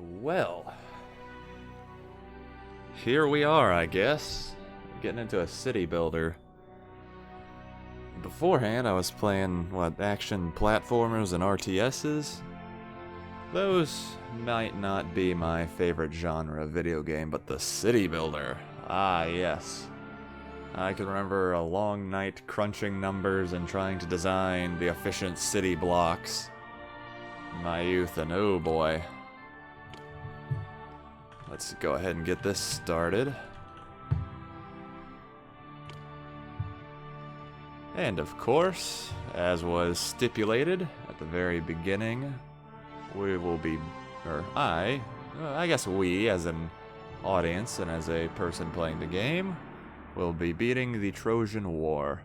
Well, here we are, I guess. Getting into a city builder. Beforehand, I was playing, action platformers and RTSs. Those might not be my favorite genre of video game, but the city builder. Ah, yes. I can remember a long night crunching numbers and trying to design the efficient city blocks. My youth, and oh boy. Let's go ahead and get this started. And of course, as was stipulated at the very beginning, we will be, or I guess we as an audience and as a person playing the game, will be beating the Trojan War.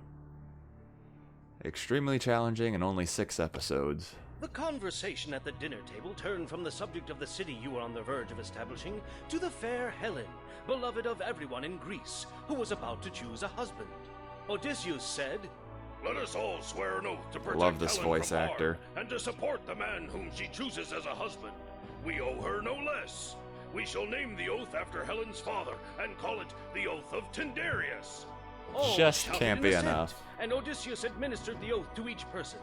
Extremely challenging and only 6 episodes. The conversation at the dinner table turned from the subject of the city you were on the verge of establishing to the fair Helen, beloved of everyone in Greece, who was about to choose a husband. Odysseus said, "Let us all swear an oath to protect Love this Helen voice from harm, actor. and to support the man whom she chooses as a husband. We owe her no less. We shall name the oath after Helen's father and call it the Oath of Tyndareus." All Just shouted can't in be assent, enough. And Odysseus administered the oath to each person.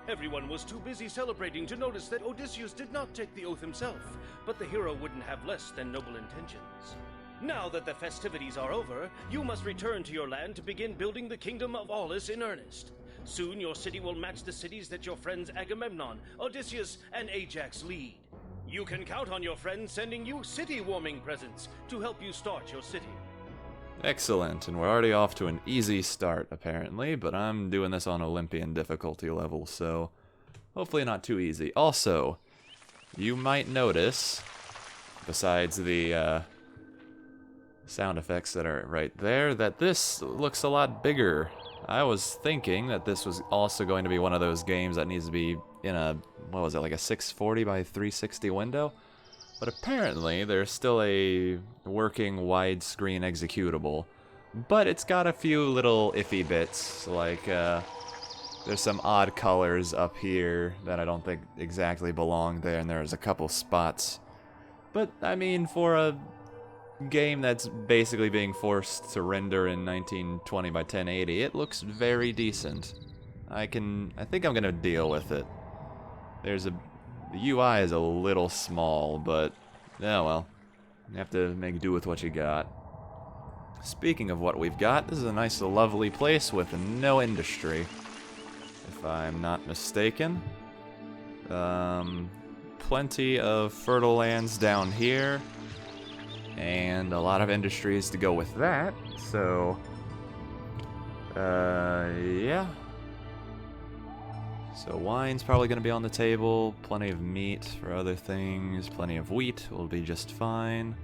Everyone was too busy celebrating to notice that Odysseus did not take the oath himself, but the hero wouldn't have less than noble intentions. Now that the festivities are over, you must return to your land to begin building the kingdom of Olympus in earnest. Soon your city will match the cities that your friends Agamemnon, Odysseus, and Ajax lead. You can count on your friends sending you city-warming presents to help you start your city. Excellent, and we're already off to an easy start, apparently, but I'm doing this on Olympian difficulty level, so hopefully not too easy. Also, you might notice, besides the sound effects that are right there, that this looks a lot bigger. I was thinking that this was also going to be one of those games that needs to be in a, what was it, like a 640 by 360 window? But apparently there's still a working widescreen executable. But it's got a few little iffy bits, like there's some odd colors up here that I don't think exactly belong there, and there's a couple spots. But, I mean, for a game that's basically being forced to render in 1920 by 1080, it looks very decent. I think I'm gonna deal with it. The UI is a little small, but oh well. You have to make do with what you got. Speaking of what we've got, this is a nice lovely place with no industry, if I'm not mistaken. Plenty of fertile lands down here, and a lot of industries to go with that, so yeah. So wine's probably going to be on the table, plenty of meat for other things, plenty of wheat will be just fine.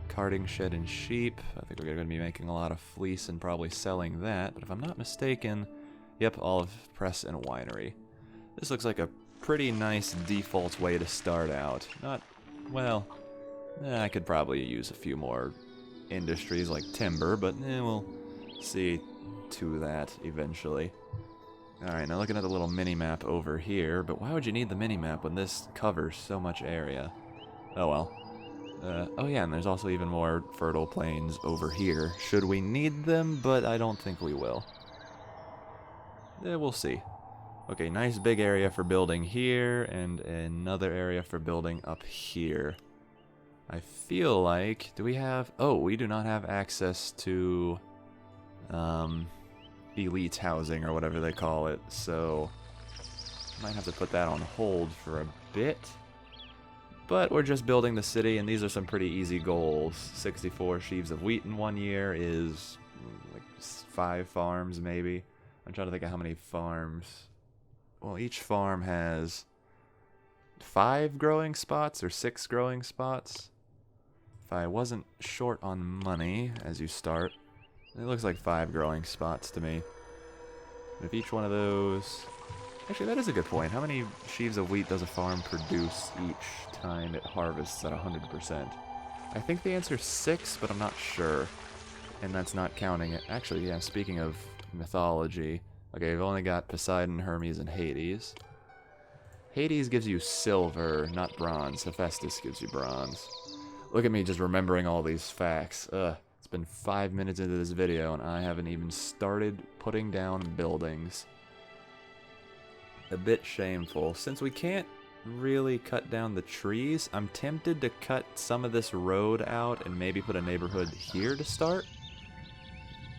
Carting shed and sheep, I think we're going to be making a lot of fleece and probably selling that, but if I'm not mistaken, yep, olive press and winery. This looks like a pretty nice default way to start out. Not, well, I could probably use a few more industries like timber, but we'll see to that eventually. Alright, now looking at the little mini-map over here, but why would you need the mini-map when this covers so much area? Oh well. Oh yeah, and there's also even more fertile plains over here, should we need them, but I don't think we will. We'll see. Okay, nice big area for building here, and another area for building up here. I feel like, do we have, oh, we do not have access to, elite housing or whatever they call it, so might have to put that on hold for a bit. But we're just building the city, and these are some pretty easy goals. 64 sheaves of wheat in 1 year is like 5 farms, maybe. I'm trying to think of how many farms. Well, each farm has 5 growing spots or 6 growing spots. If I wasn't short on money as you start, it looks like 5 growing spots to me. If each one of those... Actually, that is a good point. How many sheaves of wheat does a farm produce each time it harvests at 100%? I think the answer is 6, but I'm not sure. And that's not counting it. Actually, yeah, speaking of mythology... Okay, we've only got Poseidon, Hermes, and Hades. Hades gives you silver, not bronze. Hephaestus gives you bronze. Look at me just remembering all these facts. It's been 5 minutes into this video and I haven't even started putting down buildings. A bit shameful. Since we can't really cut down the trees, I'm tempted to cut some of this road out and maybe put a neighborhood here to start,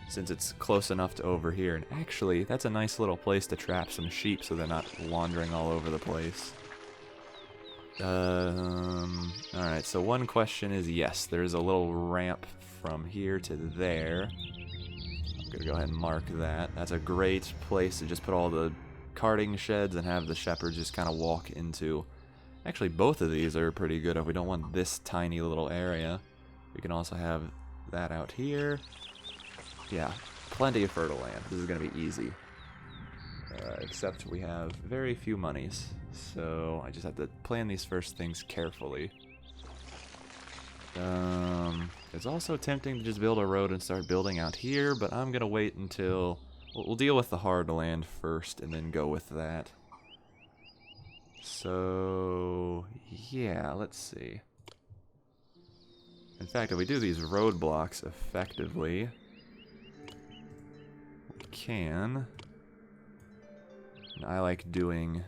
since it's close enough to over here. And actually, that's a nice little place to trap some sheep so they're not wandering all over the place. Alright, so one question is, yes, there's a little ramp from here to there. I'm gonna go ahead and mark that. That's a great place to just put all the carting sheds and have the shepherds just kind of walk into. Actually, both of these are pretty good if we don't want this tiny little area. We can also have that out here. Yeah, plenty of fertile land. This is going to be easy. Except we have very few monies. So I just have to plan these first things carefully. It's also tempting to just build a road and start building out here, but I'm going to wait until... We'll deal with the hard land first and then go with that. So, yeah, let's see. In fact, if we do these roadblocks effectively, we can. And I like doing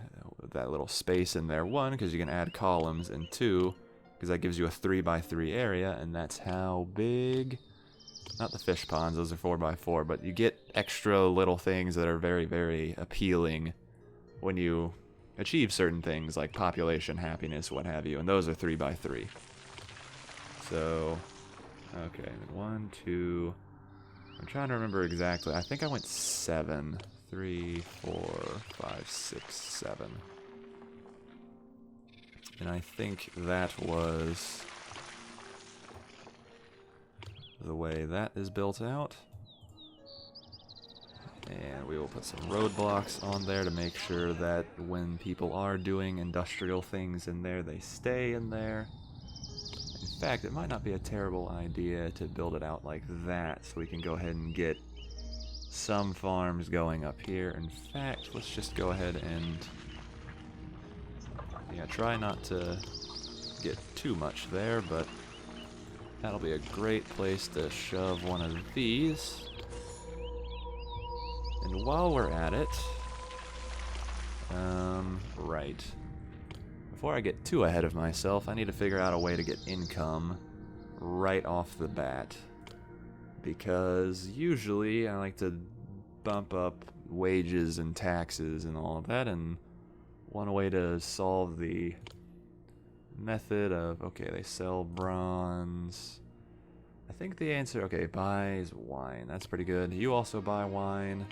that little space in there. 1, because you can add columns, and 2, because that gives you a 3x3 area, and that's how big... Not the fish ponds, those are 4x4, but you get extra little things that are very, very appealing when you achieve certain things like population, happiness, what have you, and those are 3x3. So, okay, 1, 2, I'm trying to remember exactly. I think I went 7. 3, 4, 5, 6, 7. And I think that was... the way that is built out. And we will put some roadblocks on there to make sure that when people are doing industrial things in there, they stay in there. In fact, it might not be a terrible idea to build it out like that, so we can go ahead and get some farms going up here. In fact, let's just go ahead and... yeah, try not to get too much there, but that'll be a great place to shove one of these. And while we're at it, right. Before I get too ahead of myself, I need to figure out a way to get income right off the bat. Because usually I like to bump up wages and taxes and all of that, and one way to solve the method of, okay, they sell bronze. I think the answer, okay, buys wine. That's pretty good. You also buy wine.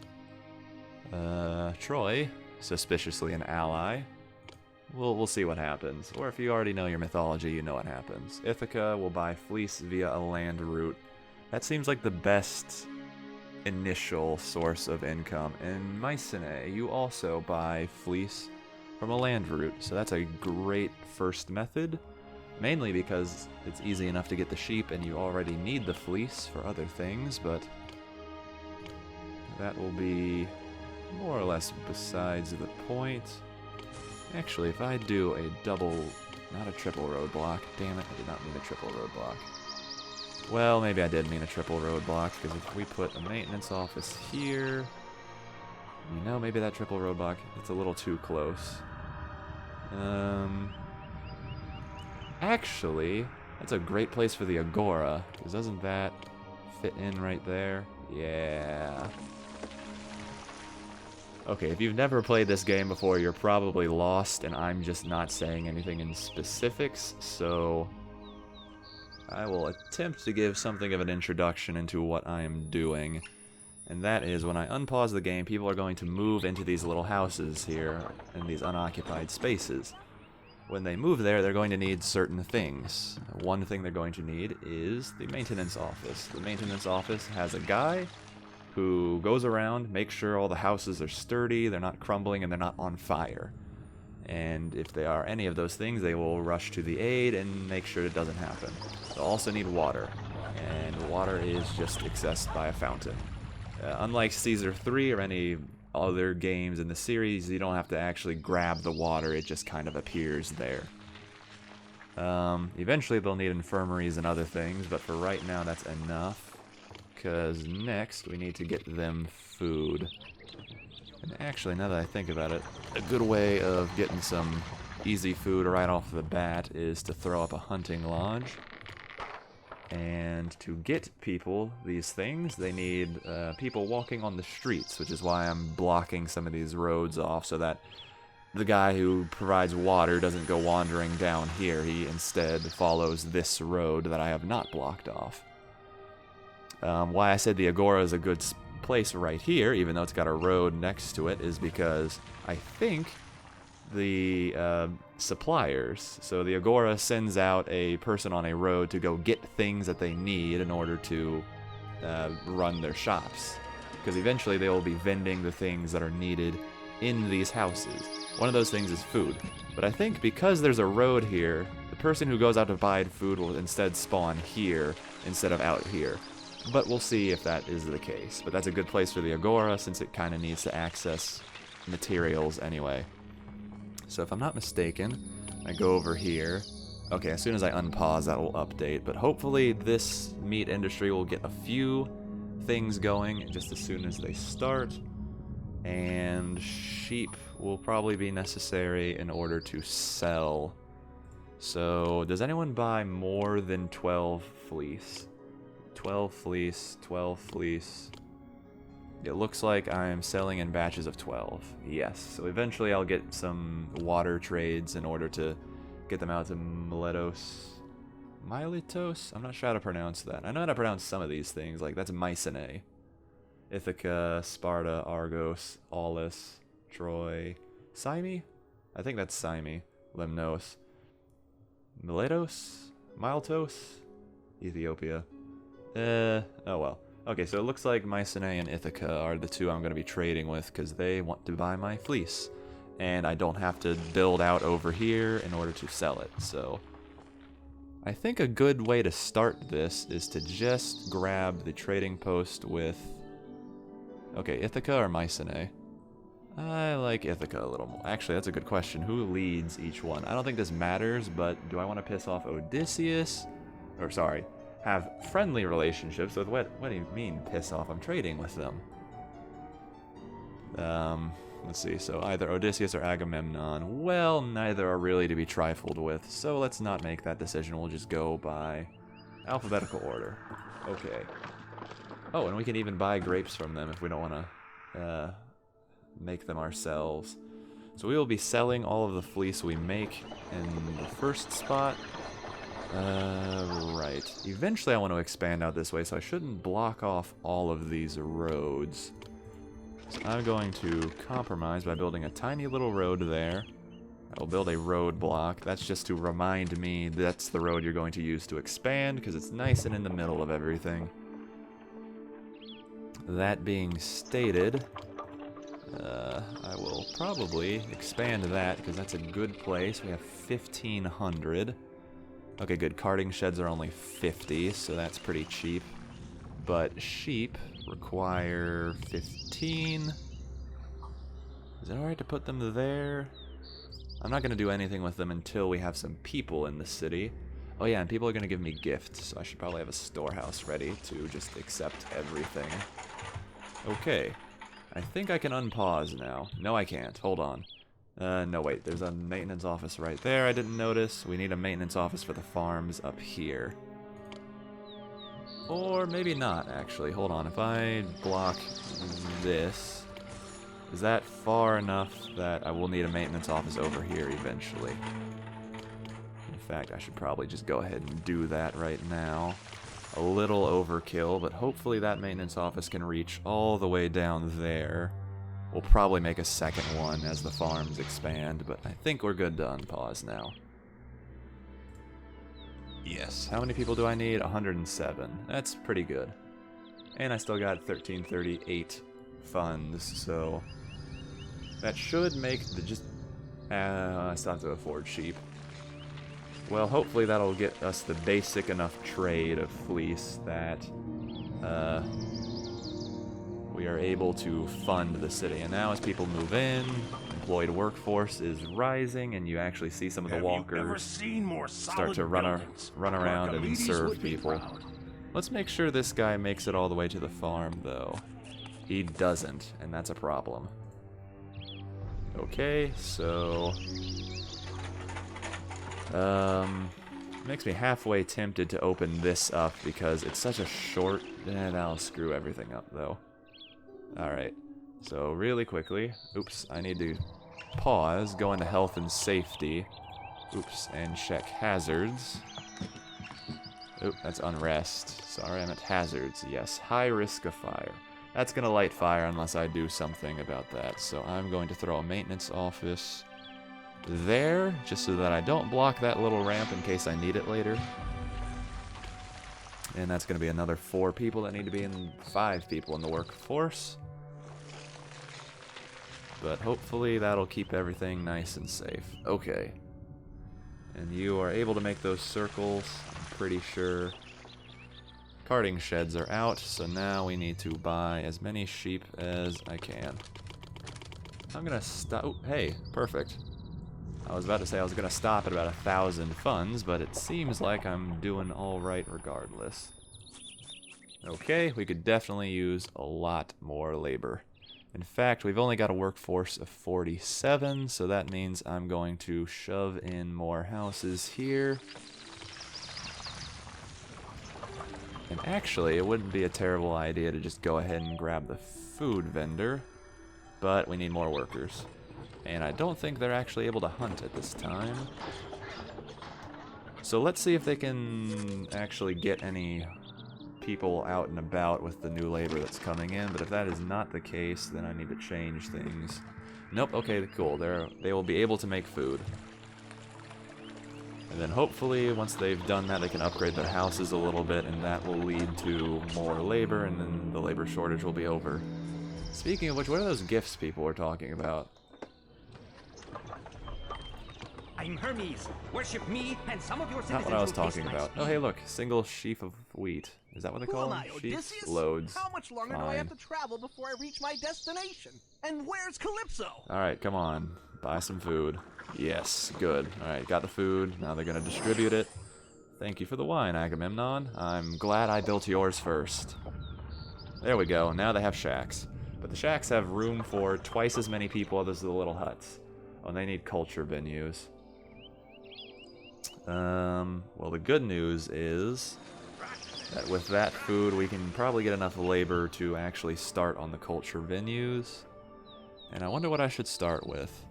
Troy, suspiciously an ally. We'll see what happens. Or if you already know your mythology, you know what happens. Ithaca will buy fleece via a land route. That seems like the best initial source of income. And Mycenae, you also buy fleece from a land route, so that's a great first method, mainly because it's easy enough to get the sheep and you already need the fleece for other things, but that will be more or less besides the point. Actually, if I do a double, not a triple roadblock, damn it, I did not mean a triple roadblock. Well, maybe I did mean a triple roadblock, because if we put a maintenance office here, you know, maybe that triple roadblock, it's a little too close. Actually, that's a great place for the Agora, because doesn't that fit in right there? Yeah. Okay, if you've never played this game before, you're probably lost, and I'm just not saying anything in specifics, so I will attempt to give something of an introduction into what I am doing. And that is, when I unpause the game, people are going to move into these little houses here, in these unoccupied spaces. When they move there, they're going to need certain things. One thing they're going to need is the maintenance office. The maintenance office has a guy who goes around, makes sure all the houses are sturdy, they're not crumbling, and they're not on fire. And if they are any of those things, they will rush to the aid and make sure it doesn't happen. They'll also need water, and water is just accessed by a fountain. Unlike Caesar 3 or any other games in the series, you don't have to actually grab the water, it just kind of appears there. Eventually they'll need infirmaries and other things, but for right now that's enough. Because next we need to get them food. And actually, now that I think about it, a good way of getting some easy food right off the bat is to throw up a hunting lodge. And to get people these things, they need people walking on the streets, which is why I'm blocking some of these roads off so that the guy who provides water doesn't go wandering down here. He instead follows this road that I have not blocked off. Why I said the Agora is a good place right here, even though it's got a road next to it, is because I think the suppliers, so the Agora sends out a person on a road to go get things that they need in order to run their shops. Because eventually they will be vending the things that are needed in these houses. One of those things is food. But I think because there's a road here, the person who goes out to buy food will instead spawn here instead of out here. But we'll see if that is the case. But that's a good place for the Agora since it kind of needs to access materials anyway. So if I'm not mistaken, I go over here. Okay, as soon as I unpause, that will update. But hopefully this meat industry will get a few things going just as soon as they start. And sheep will probably be necessary in order to sell. So does anyone buy more than 12 fleece? 12 fleece, 12 fleece. It looks like I'm selling in batches of 12. Yes, so eventually I'll get some water trades in order to get them out to Miletos. Miletos? I'm not sure how to pronounce that. I know how to pronounce some of these things, like that's Mycenae. Ithaca, Sparta, Argos, Aulis, Troy, Cyme? I think that's Cyme. Lemnos. Miletos? Miletos? Ethiopia. Oh well. Okay, so it looks like Mycenae and Ithaca are the two I'm going to be trading with because they want to buy my fleece. And I don't have to build out over here in order to sell it, so... I think a good way to start this is to just grab the trading post with... Okay, Ithaca or Mycenae? I like Ithaca a little more. Actually, that's a good question. Who leads each one? I don't think this matters, but do I want to piss off Odysseus? Or, sorry, have friendly relationships with... What do you mean, piss off? I'm trading with them. Let's see. So either Odysseus or Agamemnon. Well, neither are really to be trifled with, so let's not make that decision. We'll just go by alphabetical order. Okay. Oh, and we can even buy grapes from them if we don't want to make them ourselves. So we will be selling all of the fleece we make in the first spot. Right. Eventually I want to expand out this way, so I shouldn't block off all of these roads. So I'm going to compromise by building a tiny little road there. I will build a road block. That's just to remind me that's the road you're going to use to expand, because it's nice and in the middle of everything. That being stated, I will probably expand that, because that's a good place. We have 1,500. Okay, good. Carting sheds are only 50, so that's pretty cheap. But sheep require 15. Is it alright to put them there? I'm not going to do anything with them until we have some people in the city. Oh yeah, and people are going to give me gifts, so I should probably have a storehouse ready to just accept everything. Okay. I think I can unpause now. No, I can't. Hold on. No, wait. There's a maintenance office right there I didn't notice. We need a maintenance office for the farms up here. Or maybe not, actually. Hold on. If I block this, is that far enough that I will need a maintenance office over here eventually? In fact, I should probably just go ahead and do that right now. A little overkill, but hopefully that maintenance office can reach all the way down there. We'll probably make a second one as the farms expand, but I think we're good to unpause now. Yes. How many people do I need? 107. That's pretty good. And I still got 1338 funds, so that should make the just... I still have to afford sheep. Well, hopefully that'll get us the basic enough trade of fleece that we are able to fund the city. And now as people move in, employed workforce is rising, and you actually see some of the walkers start to run around and serve people. Let's make sure this guy makes it all the way to the farm, though. He doesn't, and that's a problem. Okay, so... makes me halfway tempted to open this up because it's such a short... that'll screw everything up, though. Alright, so really quickly... Oops, I need to pause, go into health and safety. Oops, and check hazards. Oop, that's unrest. Sorry, I meant hazards. Yes, high risk of fire. That's going to light fire unless I do something about that. So I'm going to throw a maintenance office there, just so that I don't block that little ramp in case I need it later. And that's going to be another 4 people that need to be in, 5 people in the workforce. But hopefully that'll keep everything nice and safe. Okay. And you are able to make those circles, I'm pretty sure. Carting sheds are out, so now we need to buy as many sheep as I can. I'm gonna stop. Oh, hey, perfect. I was about to say I was gonna stop at about 1,000 funds, but it seems like I'm doing all right regardless. Okay, we could definitely use a lot more labor. In fact, we've only got a workforce of 47, so that means I'm going to shove in more houses here. And actually, it wouldn't be a terrible idea to just go ahead and grab the food vendor, but we need more workers. And I don't think they're actually able to hunt at this time. So let's see if they can actually get any people out and about with the new labor that's coming in, but if that is not the case, then I need to change things. Nope, okay, cool. They will be able to make food. And then hopefully, once they've done that, they can upgrade their houses a little bit, and that will lead to more labor, and then the labor shortage will be over. Speaking of which, what are those gifts people were talking about? I'm Hermes. Worship me and some of your citizens. Not what I was talking about. Oh, hey, look, single sheaf of wheat. Is that what they call them? Sheaves? Loads. How much longer do I have to travel before I reach my destination? And where's Calypso? Alright, come on. Buy some food. Yes, good. Alright, got the food. Now they're going to distribute it. Thank you for the wine, Agamemnon. I'm glad I built yours first. There we go. Now they have shacks. But the shacks have room for twice as many people as the little huts. Oh, and they need culture venues. Well, the good news is that with that food, we can probably get enough labor to actually start on the culture venues. And I wonder what I should start with.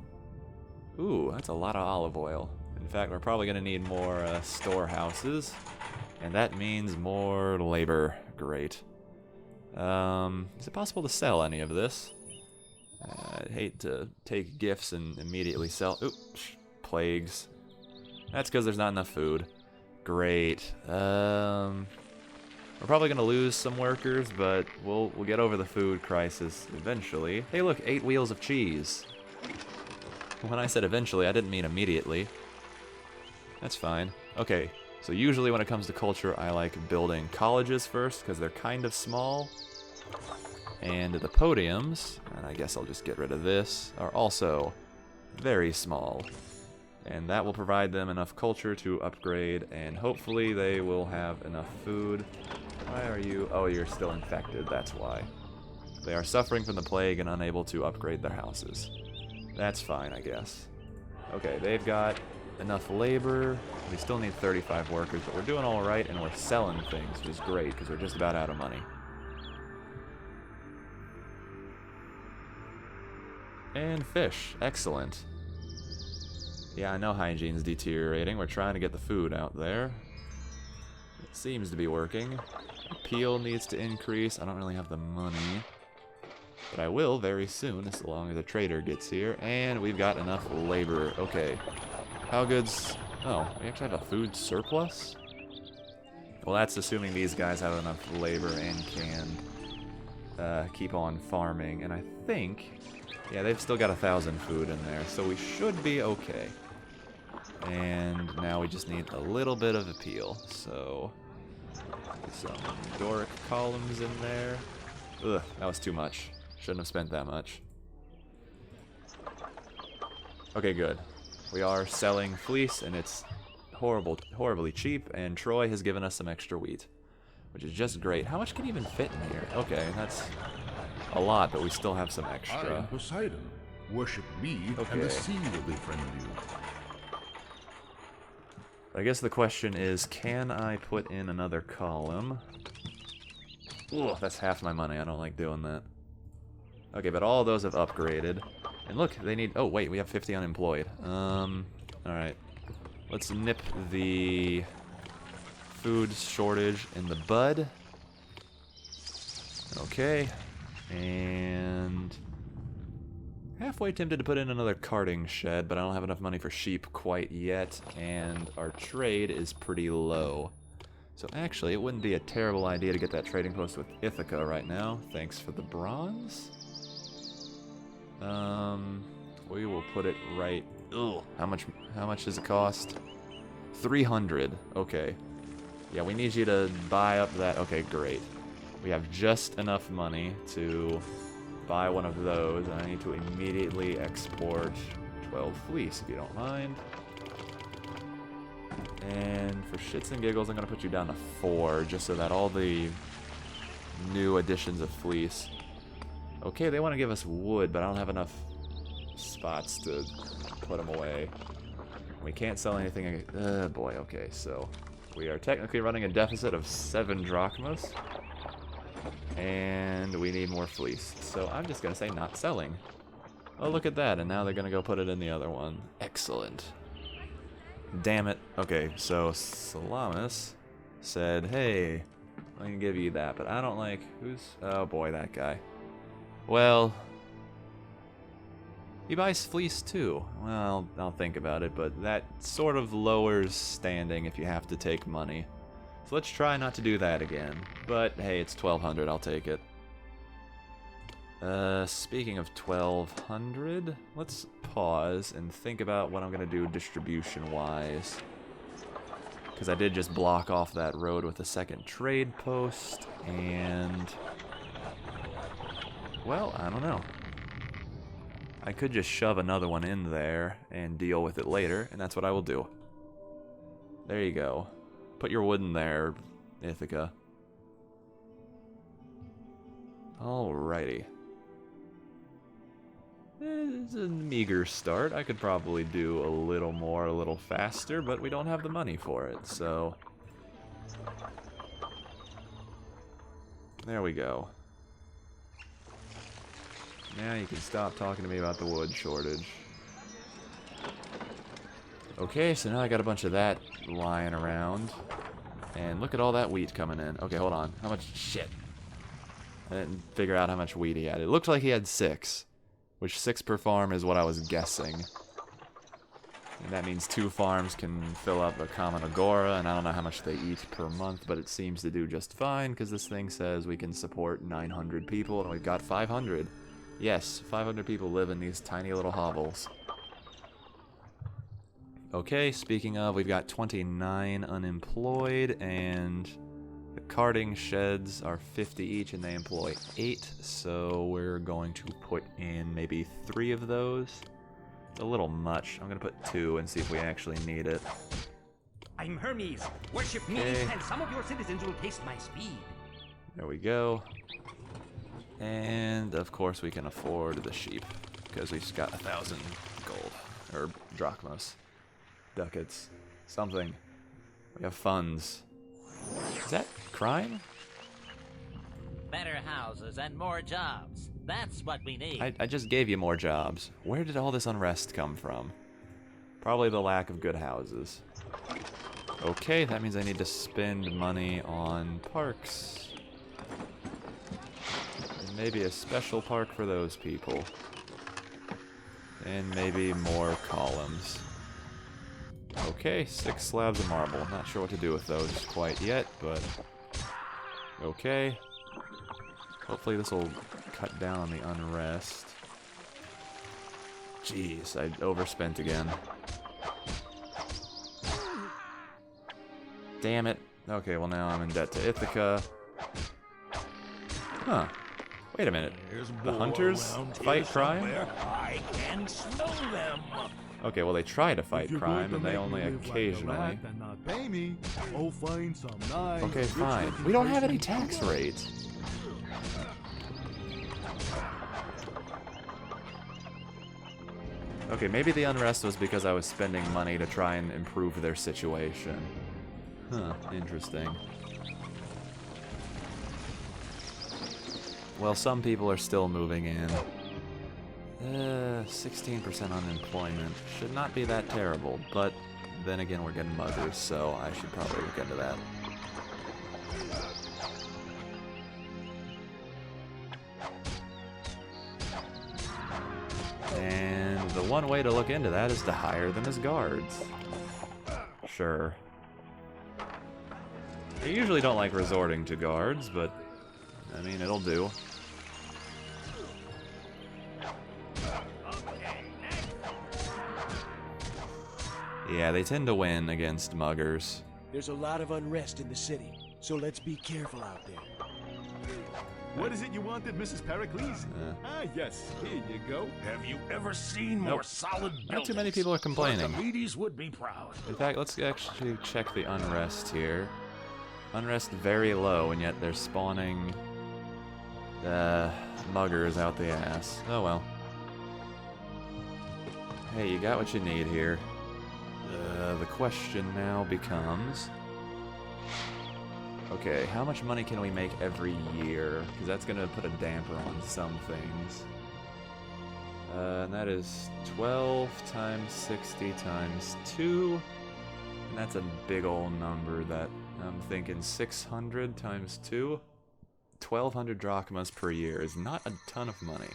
Ooh, that's a lot of olive oil. In fact, we're probably going to need more storehouses. And that means more labor. Great. Is it possible to sell any of this? I'd hate to take gifts and immediately sell. Oops, plagues. That's because there's not enough food. Great. We're probably gonna lose some workers, but we'll get over the food crisis eventually. Hey, look, 8 wheels of cheese. When I said eventually, I didn't mean immediately. That's fine. Okay, so usually when it comes to culture, I like building colleges first because they're kind of small. And the podiums, and I guess I'll just get rid of this, are also very small. And that will provide them enough culture to upgrade, and hopefully they will have enough food. Why are you? Oh, you're still infected, that's why. They are suffering from the plague and unable to upgrade their houses. That's fine, I guess. Okay, they've got enough labor. We still need 35 workers, but we're doing all right, and we're selling things, which is great, because we're just about out of money. And fish. Excellent. Yeah, I know hygiene's deteriorating. We're trying to get the food out there. It seems to be working. Appeal needs to increase. I don't really have the money. But I will very soon, as long as the trader gets here. And we've got enough labor. Okay. How good's... Oh, we actually have a food surplus? Well, that's assuming these guys have enough labor and can keep on farming. And I think... Yeah, they've still got 1,000 food in there, so we should be okay. And now we just need a little bit of appeal, so some Doric columns in there. Ugh, that was too much. Shouldn't have spent that much. Okay, good. We are selling fleece, and it's horribly cheap, and Troy has given us some extra wheat, which is just great. How much can even fit in here? Okay, that's a lot, but we still have some I extra. am Poseidon. Worship me, Okay. and the sea will befriend you. I guess the question is, can I put in another column? Ugh, that's half my money. I don't like doing that. Okay, but all those have upgraded. And look, they need... Oh, wait, we have 50 unemployed. Alright. Let's nip the food shortage in the bud. Okay. And... halfway tempted to put in another carting shed, but I don't have enough money for sheep quite yet, and our trade is pretty low. So actually, it wouldn't be a terrible idea to get that trading post with Ithaca right now. Thanks for the bronze. We will put it right... Ugh, how much does it cost? 300. Okay. Yeah, we need you to buy up that... Okay, great. We have just enough money to buy one of those, and I need to immediately export 12 fleece, if you don't mind. And for shits and giggles, I'm going to put you down to 4, just so that all the new additions of fleece... Okay, they want to give us wood, but I don't have enough spots to put them away. We can't sell anything... boy, okay, so... We are technically running a deficit of 7 drachmas. And we need more fleece. So I'm just going to say not selling. Oh, look at that, and now they're going to go put it in the other one. Excellent. Damn it. Okay, so Salamis said, hey, I can give you that, but I don't like... Who's... Oh boy, that guy. Well... He buys fleece too. Well, I'll think about it, but that sort of lowers standing if you have to take money. So let's try not to do that again. But hey, it's 1200, I'll take it. Speaking of 1200, let's pause and think about what I'm gonna do distribution-wise. Because I did just block off that road with a second trade post, and... well, I don't know. I could just shove another one in there and deal with it later, and that's what I will do. There you go. Put your wood in there, Ithaca. Alrighty. It's a meager start. I could probably do a little more, a little faster, but we don't have the money for it, so... There we go. Now you can stop talking to me about the wood shortage. Okay, so now I got a bunch of that lying around. And look at all that wheat coming in. Okay, hold on. How much... shit. I didn't figure out how much wheat he had. It looked like he had 6. Which 6 per farm is what I was guessing. And that means 2 farms can fill up a common agora, and I don't know how much they eat per month, but it seems to do just fine, because this thing says we can support 900 people, and we've got 500. Yes, 500 people live in these tiny little hovels. Okay, speaking of, we've got 29 unemployed, and the carting sheds are 50 each, and they employ 8, so we're going to put in maybe 3 of those. It's a little much. I'm going to put 2 and see if we actually need it. I'm Hermes. Worship me, Okay. and some of your citizens will taste my speed. There we go. And, of course, we can afford the sheep, because we've just got 1,000 gold, or drachmas, ducats, something. We have funds. Is that crime? Better houses and more jobs. That's what we need. I just gave you more jobs. Where did all this unrest come from? Probably the lack of good houses. Okay, that means I need to spend money on parks. And maybe a special park for those people. And maybe more columns. Okay, 6 slabs of marble. Not sure what to do with those quite yet, but... okay. Hopefully this will cut down on the unrest. Jeez, I overspent again. Damn it. Okay, well now I'm in debt to Ithaca. Huh. Wait a minute. There's The more hunters around here fight crime? somewhere. I can smell them. Okay, well they try to fight If you're crime, going and to they make only me live like a occasionally. rat and not pay me, I'll find some nice, Okay, fine. rich-looking We don't have any person. tax rates. Okay, maybe the unrest was because I was spending money to try and improve their situation. Huh, interesting. Well, some people are still moving in. 16% unemployment. Should not be that terrible, but then again, we're getting muggers, so I should probably look into that. And the one way to look into that is to hire them as guards. Sure. I usually don't like resorting to guards, but I mean, it'll do. Yeah, they tend to win against muggers. There's a lot of unrest in the city, so let's be careful out there. What is it you wanted, Mrs. Pericles? Ah, yes. Here you go. Have you ever seen more solid buildings? Not too many people are complaining. Archimedes would be proud. In fact, let's actually check the unrest here. Unrest very low, and yet they're spawning muggers out the ass. Oh well. Hey, you got what you need here. The question now becomes... Okay, how much money can we make every year? Because that's going to put a damper on some things. And that is 12 times 60 times 2. And that's a big old number that I'm thinking 600 times 2. 1,200 drachmas per year is not a ton of money.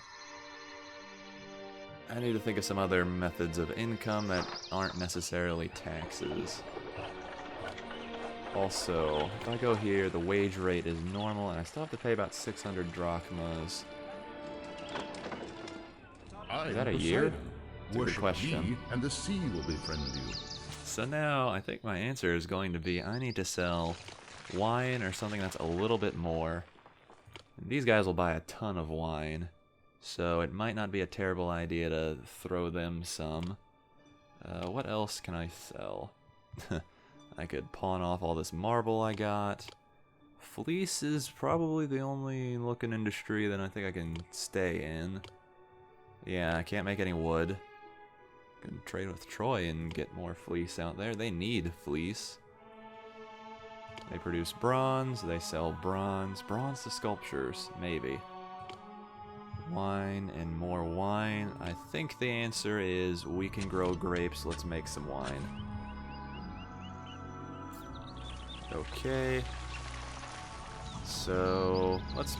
I need to think of some other methods of income that aren't necessarily taxes. Also, if I go here, the wage rate is normal, and I still have to pay about 600 drachmas. Is that a year? It's a good Worship question. me, and the sea will befriend you. So now, I think my answer is going to be I need to sell wine or something that's a little bit more. And these guys will buy a ton of wine, so it might not be a terrible idea to throw them some. What else can I sell? I could pawn off all this marble I got. Fleece is probably the only looking industry that I think I can stay in. Yeah, I can't make any wood. Can trade with Troy and get more fleece out there. They need fleece. They produce bronze, they sell bronze. Bronze to sculptures, maybe. Wine and more wine. I think the answer is we can grow grapes, let's make some wine. Okay. So, let's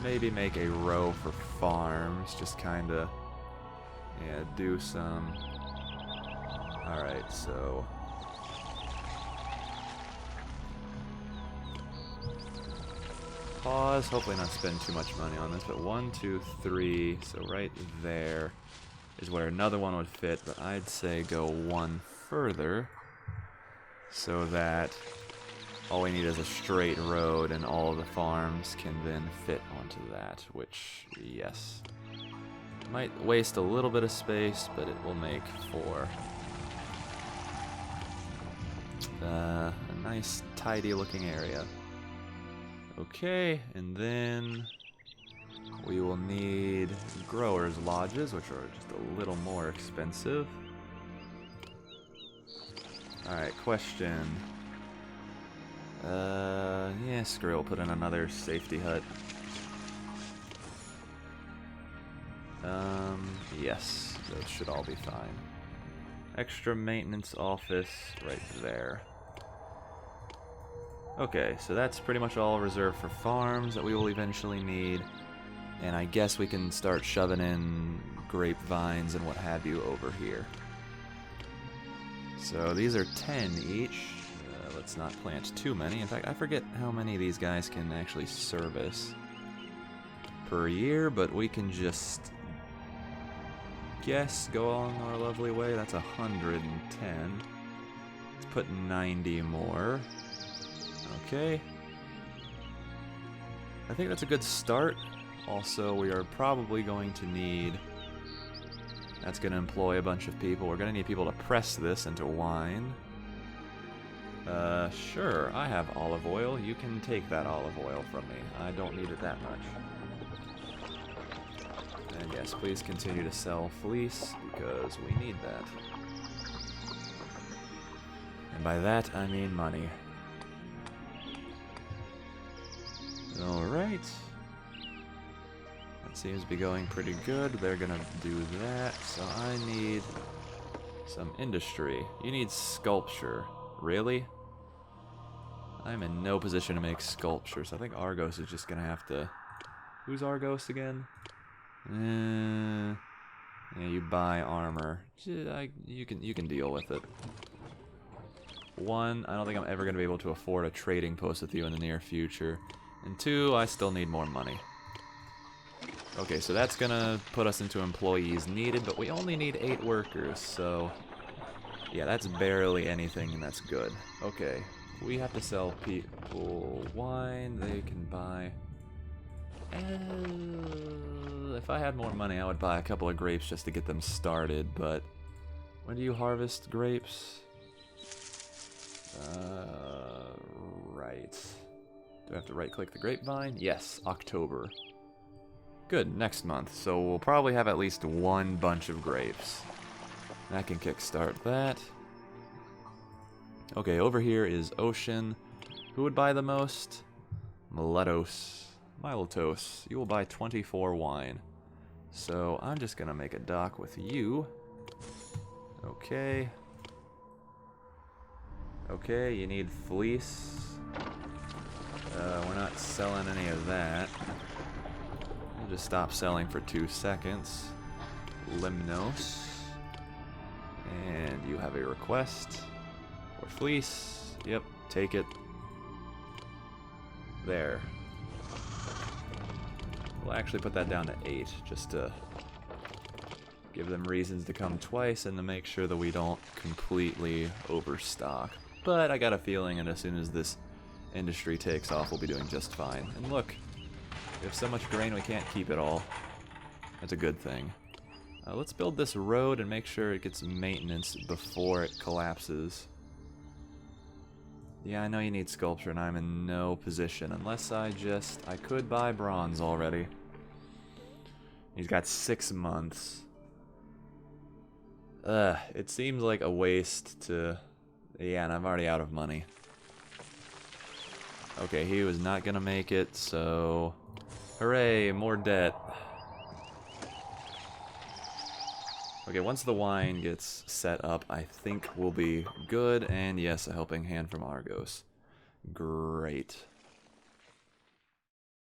maybe make a row for farms, just kinda, yeah, do some. Alright, so pause, hopefully not spend too much money on this, but 1, 2, 3, so right there is where another one would fit, but I'd say go one further so that all we need is a straight road and all of the farms can then fit onto that, which, yes, might waste a little bit of space, but it will make for a nice, tidy looking area. Okay, and then we will need growers' lodges, which are just a little more expensive. Alright, question. Yeah, screw it, we'll put in another safety hut. Yes, those should all be fine. Extra maintenance office right there. Okay, so that's pretty much all reserved for farms that we will eventually need. And I guess we can start shoving in grapevines and what have you over here. So these are 10 each. Let's not plant too many. In fact, I forget how many these guys can actually service per year, but we can just guess go on our lovely way. That's 110. Let's put 90 more. Okay. I think that's a good start. Also, we are probably going to need... That's going to employ a bunch of people. We're going to need people to press this into wine. Sure, I have olive oil. You can take that olive oil from me. I don't need it that much. And yes, please continue to sell fleece, because we need that. And by that, I mean money. Alright. That seems to be going pretty good. They're gonna do that, so I need some industry. You need sculpture. Really? I'm in no position to make sculpture, so I think Argos is just gonna have to... Who's Argos again? Yeah, you buy armor. You can deal with it. One, I don't think I'm ever gonna be able to afford a trading post with you in the near future. And two, I still need more money. Okay, so that's gonna put us into employees needed, but we only need 8 workers, so... Yeah, that's barely anything, and that's good. Okay, we have to sell people wine. They can buy... if I had more money, I would buy a couple of grapes just to get them started, but... When do you harvest grapes? Right. Do I have to right-click the grapevine? Yes, October. Good, next month. So we'll probably have at least one bunch of grapes. That can kickstart that. Okay, over here is Ocean. Who would buy the most? Miletos. You will buy 24 wine. So I'm just gonna make a dock with you. Okay. Okay, you need fleece. We're not selling any of that. We'll just stop selling for 2 seconds. Limnos. And you have a request for fleece. Yep, take it. There. We'll actually put that down to 8, just to give them reasons to come twice and to make sure that we don't completely overstock. But I got a feeling that as soon as this industry takes off, we'll be doing just fine. And look, we have so much grain we can't keep it all. That's a good thing. Let's build this road and make sure it gets maintenance before it collapses. Yeah, I know you need sculpture, and I'm in no position. Unless I could buy bronze already. He's got 6 months. It seems like a waste to... Yeah, and I'm already out of money. Okay, he was not gonna make it, so... Hooray, more debt. Okay, once the wine gets set up, I think we'll be good. And yes, a helping hand from Argos. Great.